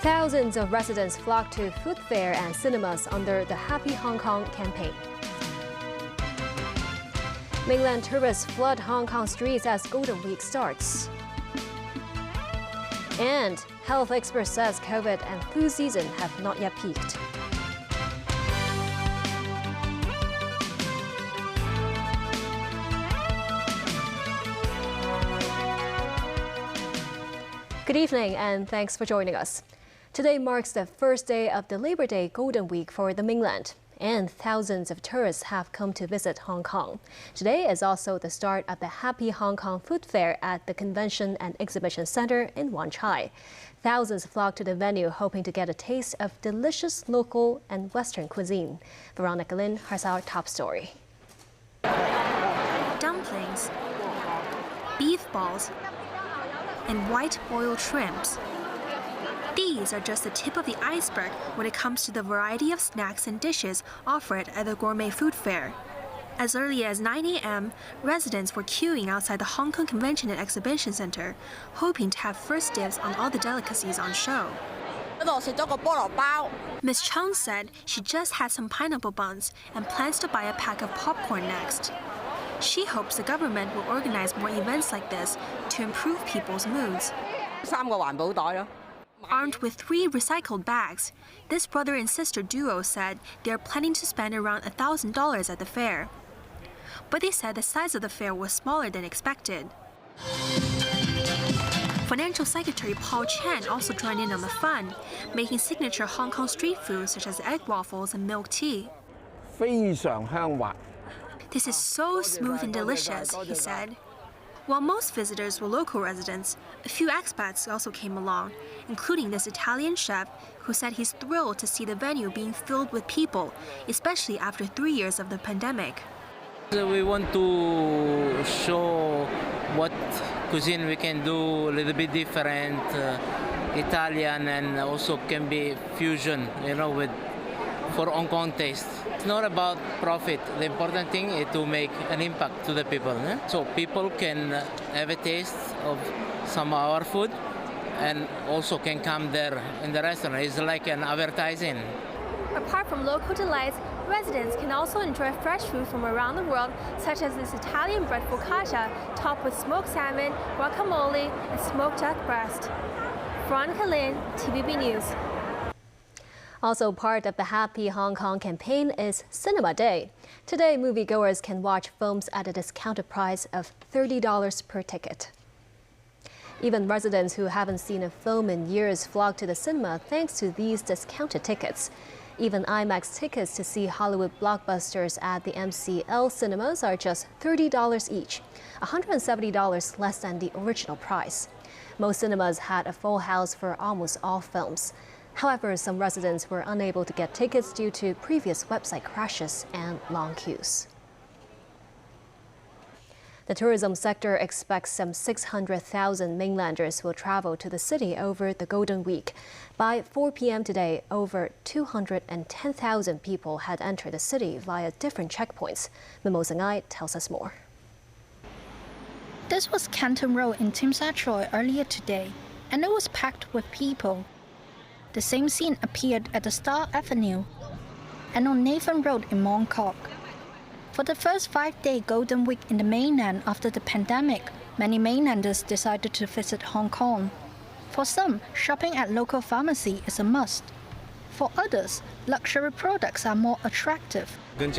Thousands of residents flock to food fair and cinemas under the Happy Hong Kong campaign. Mainland tourists flood Hong Kong streets as Golden Week starts. And health expert says COVID and flu season have not yet peaked. Good evening and thanks for joining us. Today marks the first day of the Labor Day Golden Week for the mainland, and thousands of tourists have come to visit Hong Kong. Today is also the start of the Happy Hong Kong Food Fair at the Convention and Exhibition Center in Wan Chai. Thousands flock to the venue hoping to get a taste of delicious local and Western cuisine. Veronica Lin has our top story. Dumplings, beef balls, and white boiled shrimps. These are just the tip of the iceberg when it comes to the variety of snacks and dishes offered at the gourmet food fair. As early as 9 a.m., residents were queuing outside the Hong Kong Convention and Exhibition Center, hoping to have first dibs on all the delicacies on show. Ms. Chung said she just had some pineapple buns and plans to buy a pack of popcorn next. She hopes the government will organize more events like this to improve people's moods. Armed with 3 recycled bags, this brother and sister duo said they are planning to spend around $1,000 at the fair. But they said the size of the fair was smaller than expected. Financial Secretary Paul Chan also joined in on the fun, making signature Hong Kong street food such as egg waffles and milk tea. This is so smooth and delicious, he said. While most visitors were local residents, a few expats also came along, including this Italian chef who said he's thrilled to see the venue being filled with people, especially after 3 years of the pandemic. We want to show what cuisine we can do, a little bit different, Italian, and also can be fusion, with for Hong Kong taste. It's not about profit. The important thing is to make an impact to the people. So people can have a taste of some of our food and also can come there in the restaurant. It's like an advertising. Apart from local delights, residents can also enjoy fresh food from around the world, such as this Italian bread focaccia topped with smoked salmon, guacamole, and smoked duck breast. Veronica Lin, TVB News. Also part of the Happy Hong Kong campaign is Cinema Day. Today, moviegoers can watch films at a discounted price of $30 per ticket. Even residents who haven't seen a film in years flock to the cinema thanks to these discounted tickets. Even IMAX tickets to see Hollywood blockbusters at the MCL cinemas are just $30 each, $170 less than the original price. Most cinemas had a full house for almost all films. However, some residents were unable to get tickets due to previous website crashes and long queues. The tourism sector expects some 600,000 mainlanders will travel to the city over the Golden Week. By 4 p.m. today, over 210,000 people had entered the city via different checkpoints. Mimosa Ngai tells us more. This was Canton Road in Tsim Sha Tsui earlier today, and it was packed with people. The same scene appeared at the Star Avenue and on Nathan Road in Mong Kok. For the first 5-day Golden Week in the mainland after the pandemic, many mainlanders decided to visit Hong Kong. For some, shopping at local pharmacy is a must. For others, luxury products are more attractive. This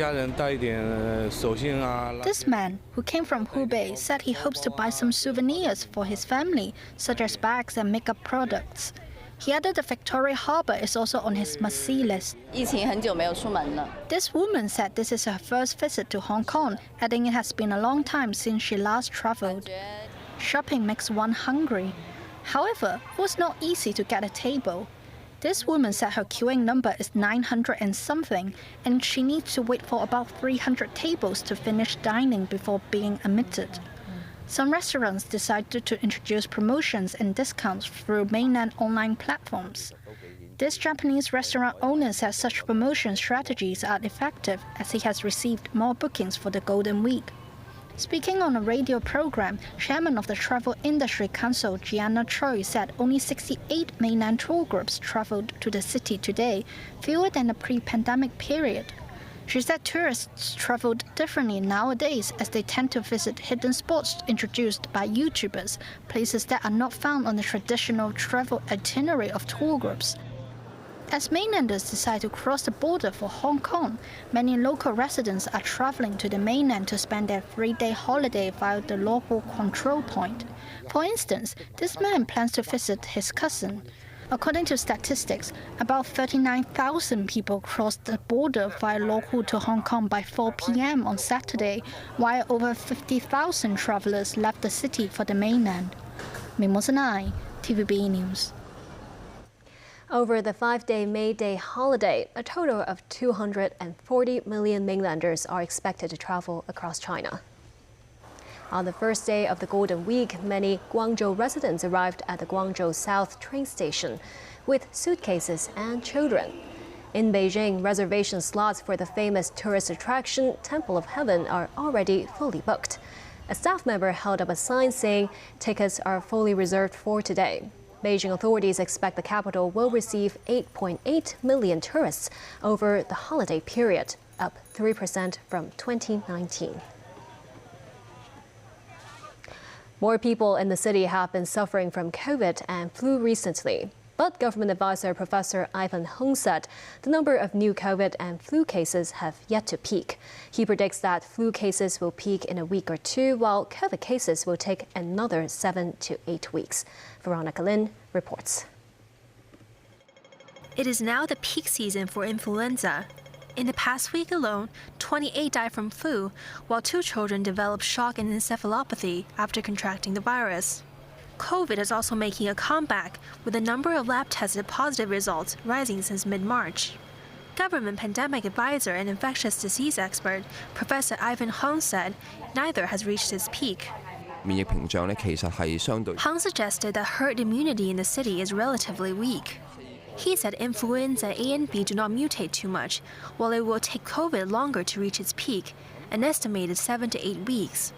man, who came from Hubei, said he hopes to buy some souvenirs for his family, such as bags and makeup products. He added the Victoria Harbour is also on his must-see list. This woman said this is her first visit to Hong Kong, adding it has been a long time since she last travelled. Shopping makes one hungry. However, it was not easy to get a table. This woman said her queuing number is 900 and something, and she needs to wait for about 300 tables to finish dining before being admitted. Some restaurants decided to introduce promotions and discounts through mainland online platforms. This Japanese restaurant owner says such promotion strategies are effective as he has received more bookings for the Golden Week. Speaking on a radio program, chairman of the Travel Industry Council, Gianna Choi, said only 68 mainland tour groups traveled to the city today, fewer than the pre-pandemic period. She said tourists traveled differently nowadays as they tend to visit hidden spots introduced by YouTubers, places that are not found on the traditional travel itinerary of tour groups. As mainlanders decide to cross the border for Hong Kong, many local residents are traveling to the mainland to spend their 3-day holiday via the local control point. For instance, this man plans to visit his cousin. According to statistics, about 39,000 people crossed the border via local to Hong Kong by 4 p.m. on Saturday, while over 50,000 travelers left the city for the mainland. Mimosa TVB News. Over the 5-day May Day holiday, a total of 240 million mainlanders are expected to travel across China. On the first day of the Golden Week, many Guangzhou residents arrived at the Guangzhou South train station with suitcases and children. In Beijing, reservation slots for the famous tourist attraction Temple of Heaven are already fully booked. A staff member held up a sign saying tickets are fully reserved for today. Beijing authorities expect the capital will receive 8.8 million tourists over the holiday period, up 3% from 2019. More people in the city have been suffering from COVID and flu recently. But government advisor Professor Ivan Hung said the number of new COVID and flu cases have yet to peak. He predicts that flu cases will peak in a week or two, while COVID cases will take another 7 to 8 weeks. Veronica Lin reports. It is now the peak season for influenza. In the past week alone, 28 died from flu, while 2 children developed shock and encephalopathy after contracting the virus. COVID is also making a comeback, with the number of lab-tested positive results rising since mid-March. Government pandemic advisor and infectious disease expert Professor Ivan Hung said neither has reached its peak. Hung suggested that herd immunity in the city is relatively weak. He said influenza A and B do not mutate too much, while it will take COVID longer to reach its peak, an estimated 7 to 8 weeks.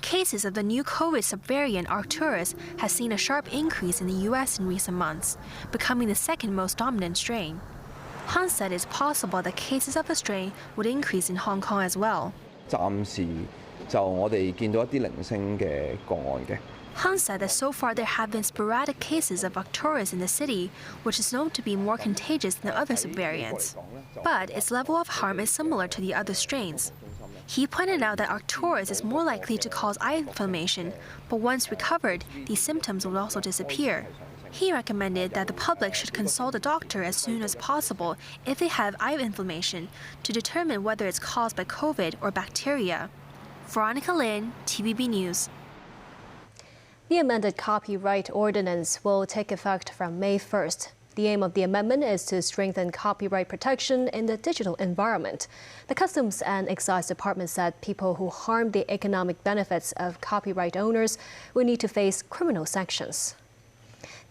Cases of the new COVID subvariant Arcturus has seen a sharp increase in the U.S. in recent months, becoming the second most dominant strain. Hung said it's possible that cases of the strain would increase in Hong Kong as well. Hung said that so far there have been sporadic cases of Arcturus in the city, which is known to be more contagious than the other subvariants. But its level of harm is similar to the other strains. He pointed out that Arcturus is more likely to cause eye inflammation, but once recovered, these symptoms will also disappear. He recommended that the public should consult a doctor as soon as possible if they have eye inflammation to determine whether it's caused by COVID or bacteria. Veronica Lin, TVB News. The amended copyright ordinance will take effect from May 1st. The aim of the amendment is to strengthen copyright protection in the digital environment. The Customs and Excise Department said people who harm the economic benefits of copyright owners will need to face criminal sanctions.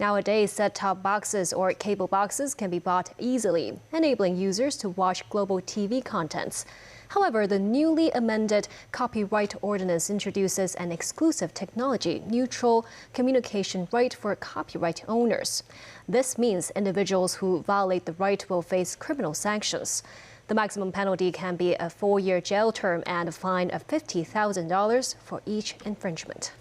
Nowadays, set-top boxes or cable boxes can be bought easily, enabling users to watch global TV contents. However, the newly amended copyright ordinance introduces an exclusive technology-neutral communication right for copyright owners. This means individuals who violate the right will face criminal sanctions. The maximum penalty can be a 4-year jail term and a fine of $50,000 for each infringement.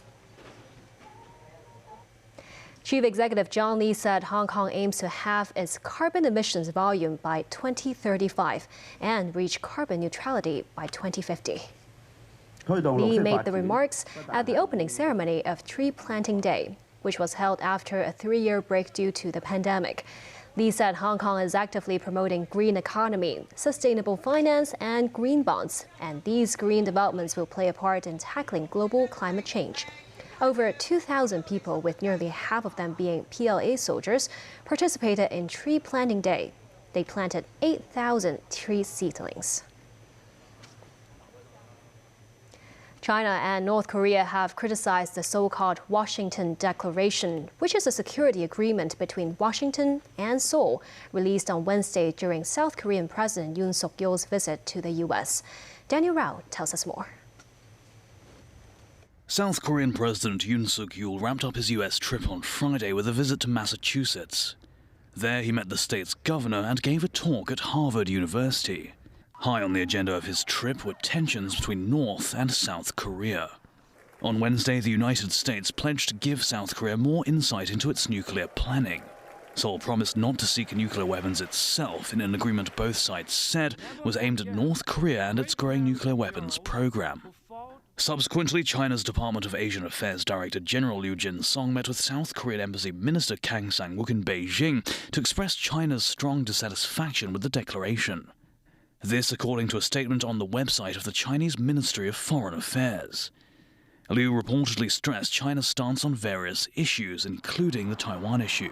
Chief Executive John Lee said Hong Kong aims to halve its carbon emissions volume by 2035 and reach carbon neutrality by 2050. Lee made the remarks at the opening ceremony of Tree Planting Day, which was held after a 3-year break due to the pandemic. Lee said Hong Kong is actively promoting green economy, sustainable finance, and green bonds, and these green developments will play a part in tackling global climate change. Over 2,000 people, with nearly half of them being PLA soldiers, participated in Tree Planting Day. They planted 8,000 tree seedlings. China and North Korea have criticized the so-called Washington Declaration, which is a security agreement between Washington and Seoul, released on Wednesday during South Korean President Yoon Suk-yeol's visit to the U.S. Daniel Rao tells us more. South Korean President Yoon Suk-yeol wrapped up his US trip on Friday with a visit to Massachusetts. There he met the state's governor and gave a talk at Harvard University. High on the agenda of his trip were tensions between North and South Korea. On Wednesday, the United States pledged to give South Korea more insight into its nuclear planning. Seoul promised not to seek nuclear weapons itself in an agreement both sides said was aimed at North Korea and its growing nuclear weapons program. Subsequently, China's Department of Asian Affairs Director General Liu Jin-song met with South Korean Embassy Minister Kang Sang-wook in Beijing to express China's strong dissatisfaction with the declaration. This, according to a statement on the website of the Chinese Ministry of Foreign Affairs. Liu reportedly stressed China's stance on various issues, including the Taiwan issue.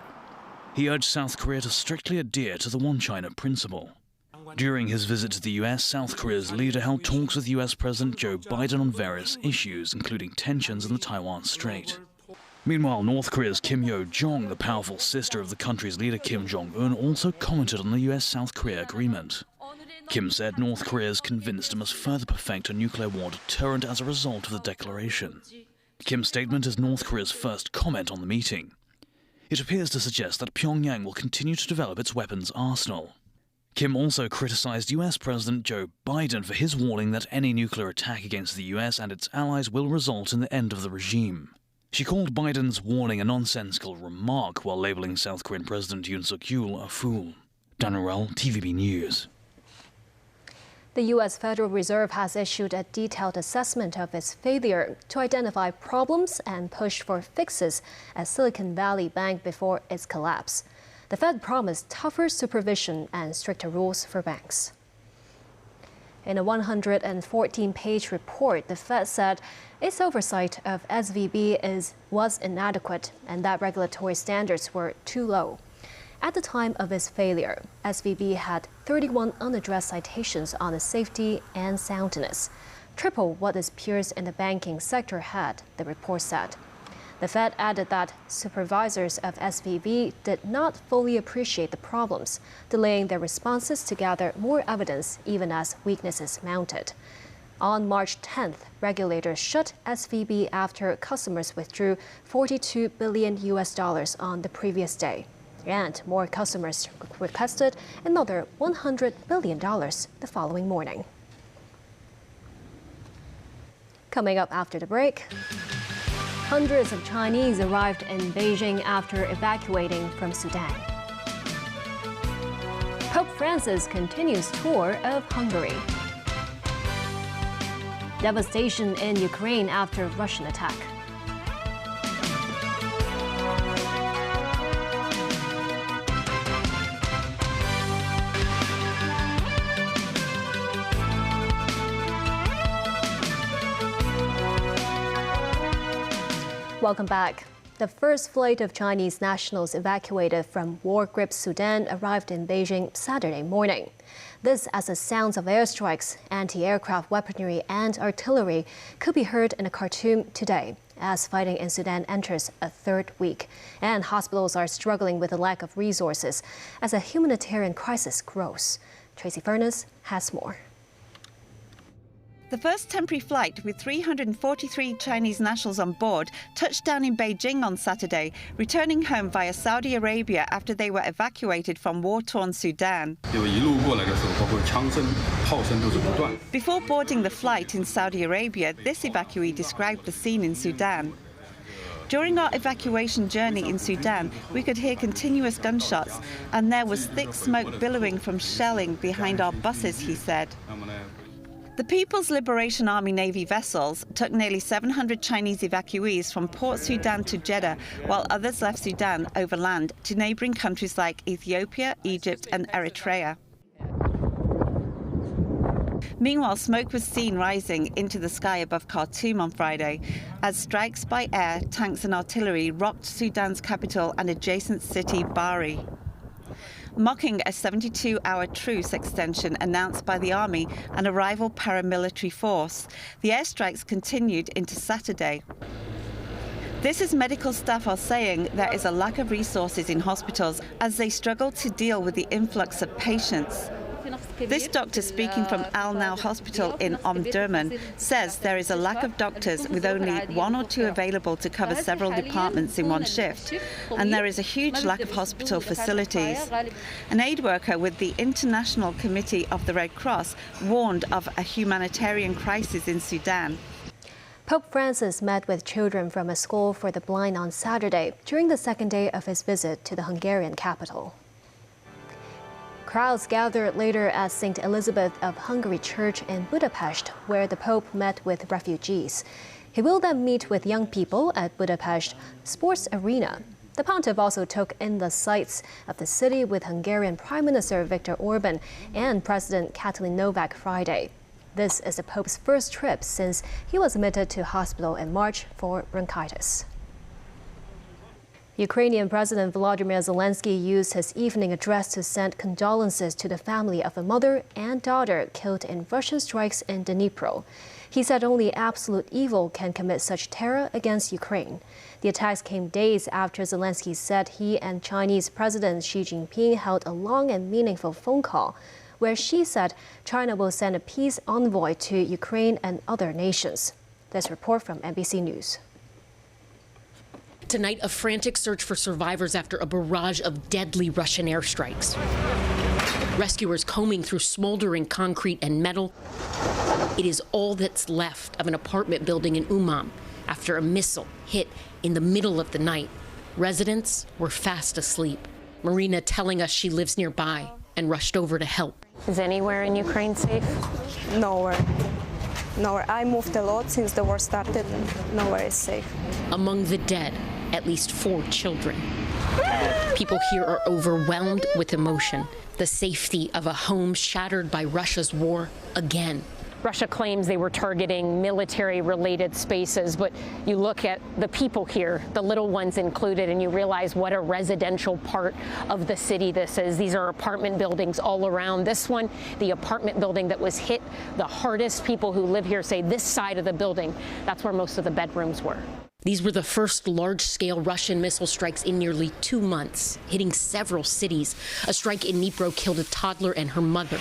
He urged South Korea to strictly adhere to the One China principle. During his visit to the US, South Korea's leader held talks with US President Joe Biden on various issues, including tensions in the Taiwan Strait. Meanwhile, North Korea's Kim Yo-jong, the powerful sister of the country's leader Kim Jong-un, also commented on the US-South Korea agreement. Kim said North Korea is convinced it must further perfect a nuclear war deterrent as a result of the declaration. Kim's statement is North Korea's first comment on the meeting. It appears to suggest that Pyongyang will continue to develop its weapons arsenal. Kim also criticized US President Joe Biden for his warning that any nuclear attack against the US and its allies will result in the end of the regime. She called Biden's warning a nonsensical remark while labeling South Korean President Yoon Suk-yeol a fool. Daniel Rell, TVB News. The U.S. Federal Reserve has issued a detailed assessment of its failure to identify problems and push for fixes at Silicon Valley Bank before its collapse. The Fed promised tougher supervision and stricter rules for banks. In a 114-page report, the Fed said its oversight of SVB was inadequate and that regulatory standards were too low. At the time of its failure, SVB had 31 unaddressed citations on its safety and soundness, triple what its peers in the banking sector had, the report said. The Fed added that supervisors of SVB did not fully appreciate the problems, delaying their responses to gather more evidence even as weaknesses mounted. On March 10th, regulators shut SVB after customers withdrew $42 billion on the previous day. And more customers requested another $100 billion the following morning. Coming up after the break, hundreds of Chinese arrived in Beijing after evacuating from Sudan. Pope Francis continues tour of Hungary. Devastation in Ukraine after Russian attack. Welcome back. The first flight of Chinese nationals evacuated from war-gripped Sudan arrived in Beijing Saturday morning. This as the sounds of airstrikes, anti-aircraft weaponry and artillery could be heard in Khartoum today as fighting in Sudan enters a third week. And hospitals are struggling with a lack of resources as a humanitarian crisis grows. Tracy Furness has more. The first temporary flight with 343 Chinese nationals on board touched down in Beijing on Saturday, returning home via Saudi Arabia after they were evacuated from war-torn Sudan. Before boarding the flight in Saudi Arabia, this evacuee described the scene in Sudan. During our evacuation journey in Sudan, we could hear continuous gunshots, and there was thick smoke billowing from shelling behind our buses, he said. The People's Liberation Army Navy vessels took nearly 700 Chinese evacuees from Port Sudan to Jeddah, while others left Sudan overland to neighbouring countries like Ethiopia, Egypt and Eritrea. Meanwhile, smoke was seen rising into the sky above Khartoum on Friday as strikes by air, tanks and artillery rocked Sudan's capital and adjacent city Bari. Mocking a 72-hour truce extension announced by the army and a rival paramilitary force, the airstrikes continued into Saturday. This is medical staff are saying there is a lack of resources in hospitals as they struggle to deal with the influx of patients. This doctor, speaking from Al Now Hospital in Omdurman, says there is a lack of doctors with only 1 or 2 available to cover several departments in one shift, and there is a huge lack of hospital facilities. An aid worker with the International Committee of the Red Cross warned of a humanitarian crisis in Sudan. Pope Francis met with children from a school for the blind on Saturday during the second day of his visit to the Hungarian capital. Crowds gathered later at St. Elizabeth of Hungary Church in Budapest, where the Pope met with refugees. He will then meet with young people at Budapest Sports Arena. The pontiff also took in the sights of the city with Hungarian Prime Minister Viktor Orban and President Katalin Novak Friday. This is the Pope's first trip since he was admitted to hospital in March for bronchitis. Ukrainian President Volodymyr Zelensky used his evening address to send condolences to the family of a mother and daughter killed in Russian strikes in Dnipro. He said only absolute evil can commit such terror against Ukraine. The attacks came days after Zelensky said he and Chinese President Xi Jinping held a long and meaningful phone call, where Xi said China will send a peace envoy to Ukraine and other nations. This report from NBC News. Tonight, a frantic search for survivors after a barrage of deadly Russian airstrikes. Rescuers combing through smoldering concrete and metal. It is all that's left of an apartment building in Umman after a missile hit in the middle of the night. Residents were fast asleep. Marina telling us she lives nearby and rushed over to help. Is anywhere in Ukraine safe? Nowhere. I moved a lot since the war started, and nowhere is safe. Among the dead, at least 4 children. People here are overwhelmed with emotion. The safety of a home shattered by Russia's war again. Russia claims they were targeting military-related spaces, but you look at the people here, the little ones included, and you realize what a residential part of the city this is. These are apartment buildings all around. This one, the apartment building that was hit the hardest, people who live here say this side of the building, that's where most of the bedrooms were. These were the first large-scale Russian missile strikes in nearly 2 months, hitting several cities. A strike in Dnipro killed a toddler and her mother.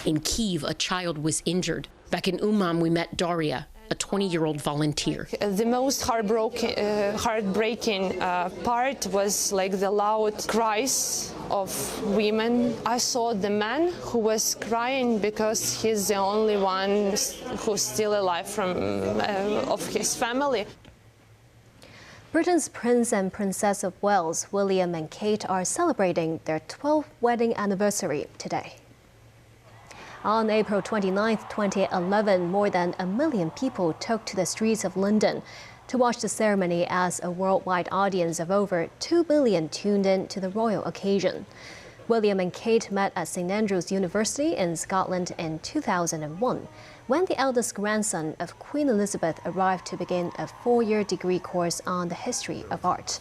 In Kyiv, a child was injured. Back in Umman, we met Daria, a 20-year-old volunteer. The most heartbreaking part was like the loud cries of women. I saw the man who was crying because he's the only one who's still alive of his family. Britain's Prince and Princess of Wales, William and Kate, are celebrating their 12th wedding anniversary today. On April 29, 2011, more than 1 million people took to the streets of London to watch the ceremony as a worldwide audience of over 2 billion tuned in to the royal occasion. William and Kate met at St Andrews University in Scotland in 2001, when the eldest grandson of Queen Elizabeth arrived to begin a 4-year degree course on the history of art.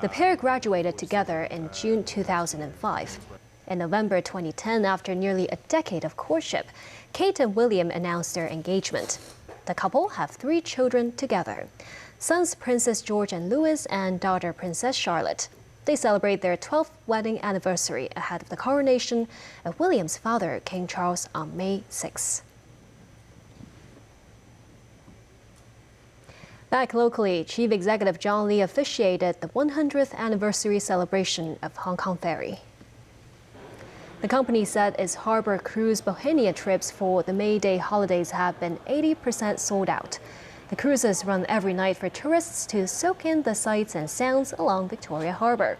The pair graduated together in June 2005. In November 2010, after nearly a decade of courtship, Kate and William announced their engagement. The couple have 3 children together, sons Princess George and Louis and daughter Princess Charlotte. They celebrate their 12th wedding anniversary ahead of the coronation of William's father, King Charles, on May 6. Back locally, Chief Executive John Lee officiated the 100th anniversary celebration of Hong Kong Ferry. The company said its harbor cruise Bohemia trips for the May Day holidays have been 80% sold out. The cruises run every night for tourists to soak in the sights and sounds along Victoria Harbour.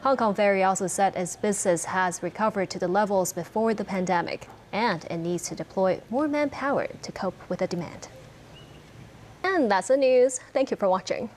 Hong Kong Ferry also said its business has recovered to the levels before the pandemic, and it needs to deploy more manpower to cope with the demand. And that's the news. Thank you for watching.